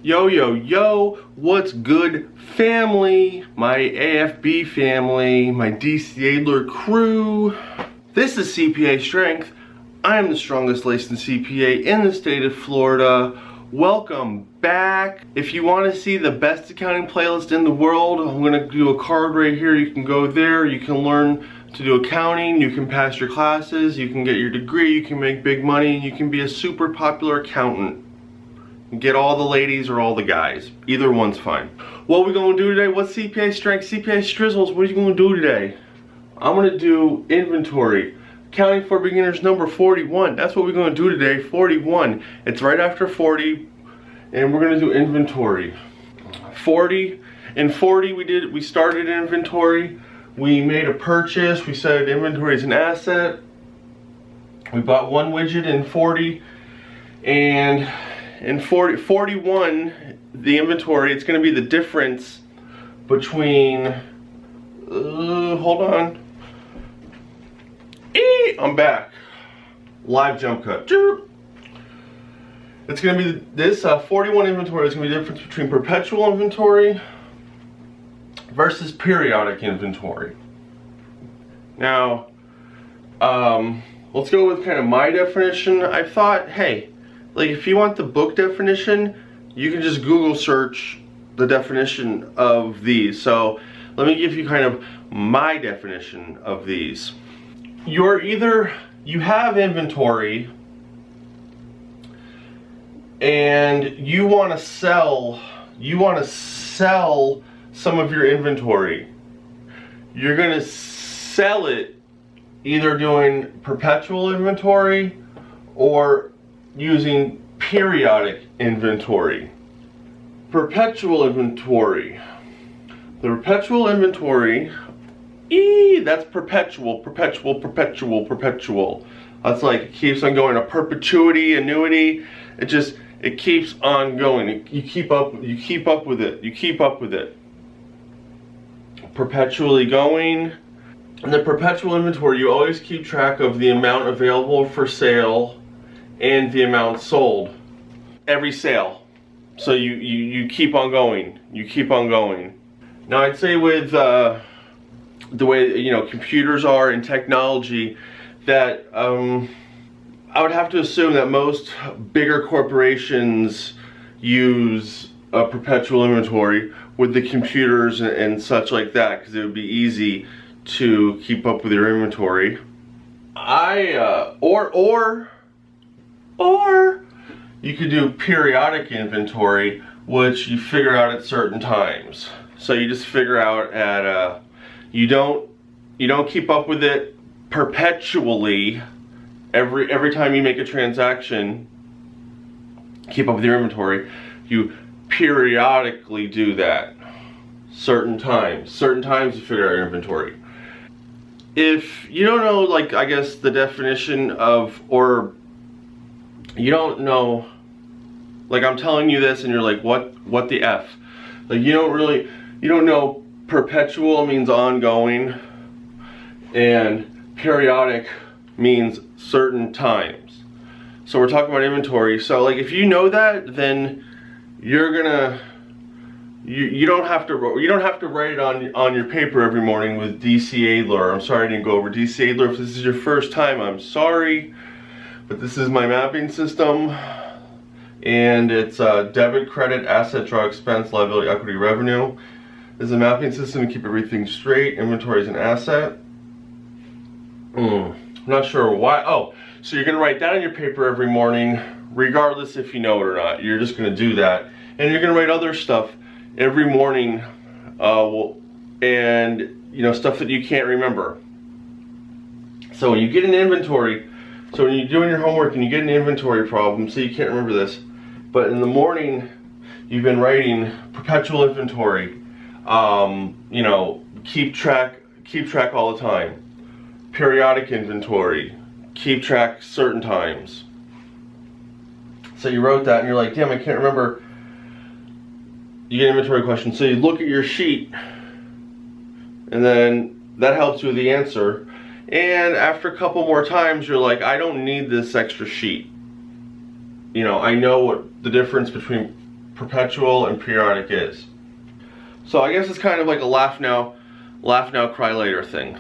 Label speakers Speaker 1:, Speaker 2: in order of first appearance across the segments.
Speaker 1: Yo, yo, yo, what's good, family? My AFB family, my DC Adler crew. This is CPA Strength. I am the strongest licensed CPA in the state of Florida. Welcome back. If you want to see the best accounting playlist in the world, I'm going to do a card right here. You can go there. You can learn to do accounting. You can pass your classes. You can get your degree. You can make big money. And you can be a super popular accountant. Get all the ladies or all the guys. Either one's fine. What are we going to do today? What's CPA Strength? CPA Strizzles, what are you going to do today? I'm going to do inventory. Accounting for beginners number 41. That's what we're going to do today, 41. It's right after 40, and we're going to do inventory. 40, in 40 we started inventory. We made a purchase. We said inventory is an asset. We bought one widget in 40, and in 41, the inventory, it's going to be the difference between, hold on. I'm back. Live jump cut. It's going to be this 41 inventory is going to be the difference between perpetual inventory versus periodic inventory. Now, let's go with kind of my definition. I thought, hey, like if you want the book definition, you can just Google search the definition of these. So let me give you kind of my definition of these. You have inventory and you want to sell some of your inventory. You're going to sell it either doing perpetual inventory or using periodic inventory. Perpetual inventory. The perpetual inventory, that's perpetual. That's like it keeps on going, a perpetuity, annuity. It keeps on going. You keep up with it. Perpetually going. In the perpetual inventory, you always keep track of the amount available for sale and the amount sold every sale. So you keep on going. Now I'd say with the way computers are and technology, that I would have to assume that most bigger corporations use a perpetual inventory with the computers and such like that, because it would be easy to keep up with your inventory. Or you could do periodic inventory, which you figure out at certain times. So you just figure out at you don't keep up with it perpetually every time you make a transaction. Keep up with your inventory. You periodically do that. Certain times you figure out your inventory. If you don't know, like, I guess the definition of, or you don't know, like I'm telling you this and you're like, what the F? Like you don't know perpetual means ongoing and periodic means certain times. So we're talking about inventory. So like if you know that, then you're gonna, you don't have to write it on your paper every morning with DC Adler. I'm sorry I didn't go over DC Adler. If this is your first time, I'm sorry. But this is my mapping system, and it's debit, credit, asset, draw, expense, liability, equity, revenue. This is a mapping system to keep everything straight. Inventory is an asset. I'm not sure why. Oh, so you're going to write that on your paper every morning, regardless if you know it or not. You're just going to do that. And you're going to write other stuff every morning, and stuff that you can't remember. So when you get an inventory, so when you're doing your homework and you get an inventory problem, say you can't remember this, but in the morning you've been writing perpetual inventory, keep track all the time. Periodic inventory, keep track certain times. So you wrote that and you're like, damn, I can't remember. You get an inventory question, so you look at your sheet and then that helps you with the answer. And after a couple more times, you're like, I don't need this extra sheet. I know what the difference between perpetual and periodic is. So I guess it's kind of like a laugh now, cry later thing.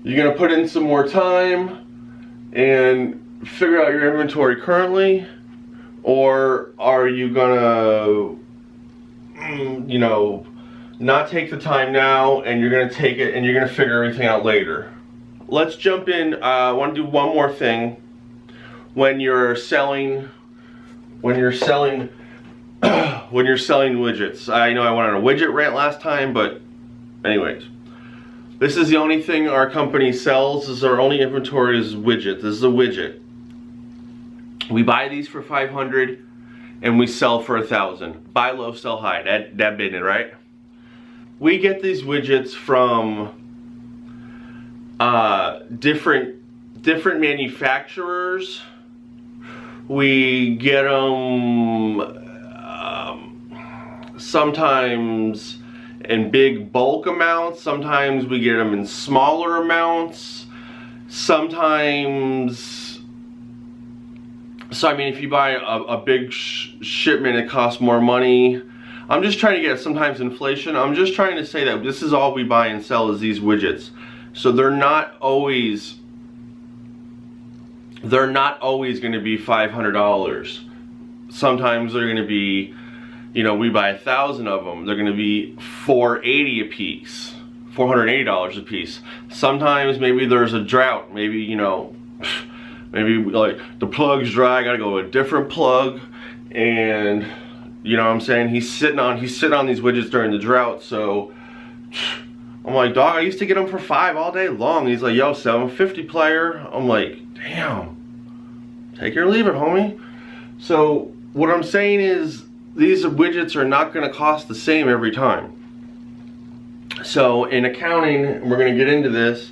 Speaker 1: You're gonna put in some more time and figure out your inventory currently, or are you gonna, you know, not take the time now and you're gonna take it and you're gonna figure everything out later? Let's jump in. I want to do one more thing. When you're selling widgets. I know I went on a widget rant last time, but anyways, this is the only thing our company sells. This is our only inventory is widget. This is a widget. We buy these for $500 and we sell for $1,000. Buy low, sell high. That been it, right? We get these widgets from different manufacturers. We get them sometimes in big bulk amounts, sometimes we get them in smaller amounts, sometimes, so I mean if you buy a big shipment it costs more money. I'm just trying to get sometimes inflation. I'm just trying to say that this is all we buy and sell is these widgets. So they're not always going to be $500. Sometimes they're going to be, you know, we buy 1,000 of them. They're going to be $480 a piece, $480 a piece. Sometimes maybe there's a drought. Maybe, you know, maybe like the plug's dry. I got to go with a different plug, and you know what I'm saying. He's sitting on these widgets during the drought. So I'm like, dog, I used to get them for $5 all day long. He's like, yo, $750 player. I'm like, damn, take it or leave it, homie. So what I'm saying is these widgets are not going to cost the same every time. So in accounting, we're going to get into this,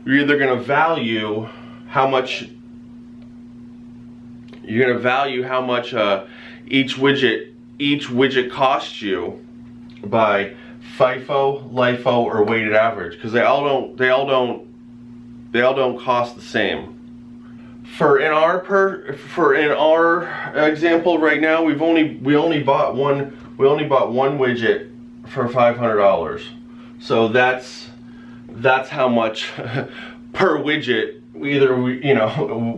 Speaker 1: you're either going to value how much each widget costs you by FIFO, LIFO, or weighted average, because they all don't cost the same. For in our example right now, we only bought one widget for $500. So that's how much per widget. Either you know,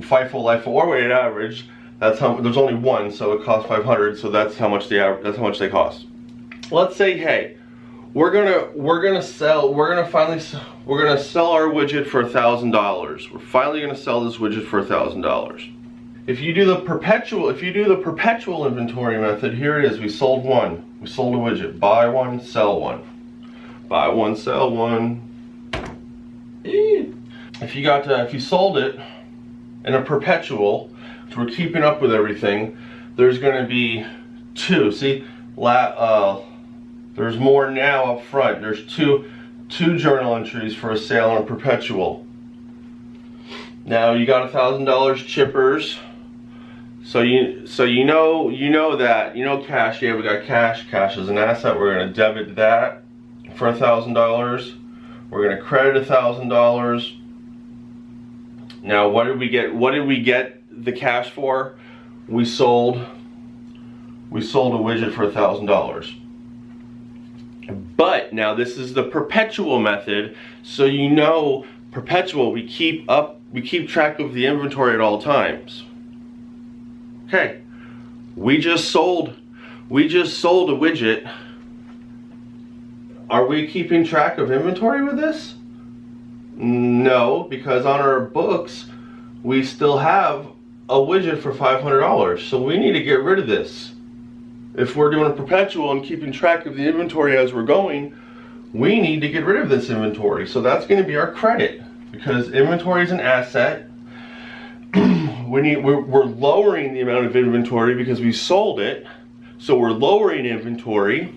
Speaker 1: FIFO, LIFO, or weighted average. That's how. There's only one, so it costs $500. So that's how much they cost. Let's say, hey, we're gonna sell our widget for $1,000. We're finally gonna sell this widget for $1,000. If you do the perpetual inventory method, here it is. We sold one. We sold a widget. Buy one, sell one. Buy one, sell one. If you sold it in a perpetual, so we're keeping up with everything, there's gonna be two. See, there's more now up front. There's two journal entries for a sale on a perpetual. Now you got $1,000 chippers. So you know cash. Yeah, we got cash. Cash is an asset. We're gonna debit that for $1,000. We're gonna credit $1,000. Now what did we get? What did we get the cash for? We sold a widget for $1,000. But now this is the perpetual method, so you know perpetual, we keep track of the inventory at all times. Okay, we just sold a widget. Are we keeping track of inventory with this? No, because on our books we still have a widget for $500, so we need to get rid of this. If we're doing a perpetual and keeping track of the inventory as we're going, we need to get rid of this inventory. So that's going to be our credit, because inventory is an asset. We're lowering the amount of inventory because we sold it, so we're lowering inventory.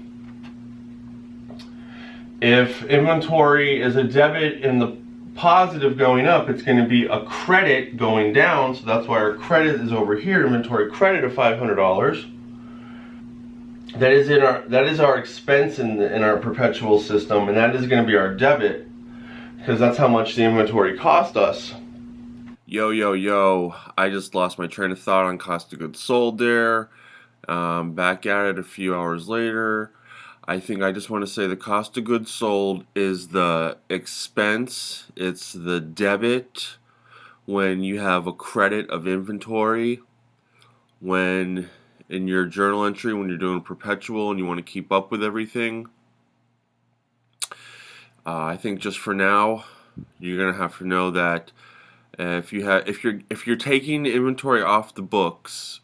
Speaker 1: If inventory is a debit in the positive going up, it's going to be a credit going down, so that's why our credit is over here, inventory credit of $500. That is our expense in our perpetual system, and that is going to be our debit, because that's how much the inventory cost us. Yo, I just lost my train of thought on cost of goods sold there. Back at it a few hours later. I think I just want to say the cost of goods sold is the expense. It's the debit when you have a credit of inventory. When in your journal entry, when you're doing Perpetual and you want to keep up with everything. I think just for now, you're gonna have to know that if you're taking inventory off the books,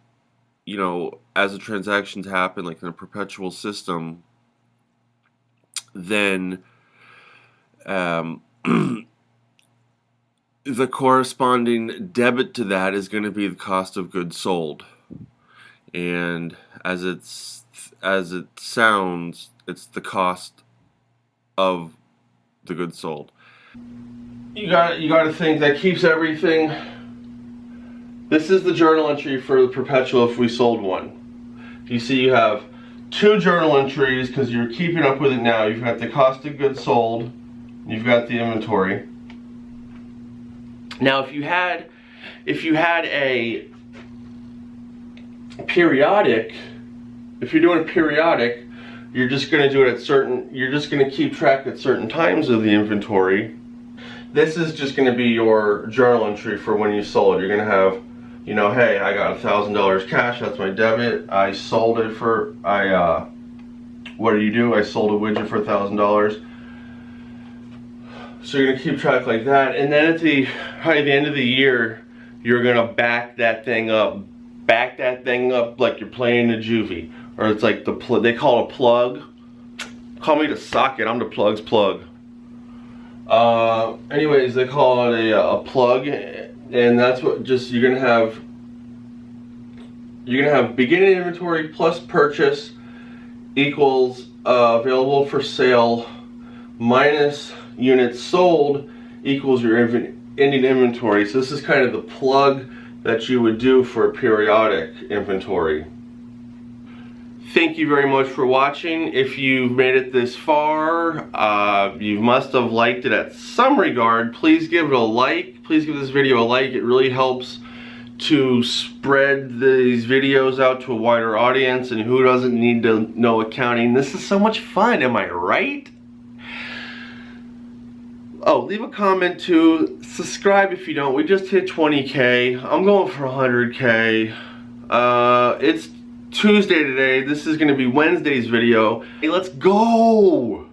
Speaker 1: you know, as the transactions happen, like in a Perpetual system, then the corresponding debit to that is going to be the cost of goods sold. And as it sounds, it's the cost of the goods sold. You got to think that keeps everything. This is the journal entry for the Perpetual if we sold one. You see, you have two journal entries because you're keeping up with it now. You've got the cost of goods sold. You've got the inventory. Now, if you had a periodic, if you're doing a periodic, you're just going to do it at certain, you're just going to keep track at certain times of the inventory. This is just going to be your journal entry for when you sold. You're going to have, you know, hey, I got $1,000 cash, that's my debit. I sold it for, what do you do? I sold a widget for $1,000. So you're going to keep track like that. And then at the end of the year, you're going to back that thing up like you're playing a juvie. Or it's like they call it a plug. Call me the socket, I'm the plug's plug. Anyways, they call it a plug, and that's what you're gonna have beginning inventory plus purchase equals available for sale minus units sold equals your ending inventory. So this is kind of the plug that you would do for a periodic inventory. Thank you very much for watching. If you've made it this far, you must have liked it at some regard. Please give it a like. Please give this video a like. It really helps to spread these videos out to a wider audience, and who doesn't need to know accounting? This is so much fun, am I right? Oh, leave a comment too. Subscribe if you don't. We just hit 20K. I'm going for 100K. It's Tuesday today. This is going to be Wednesday's video. Hey, let's go!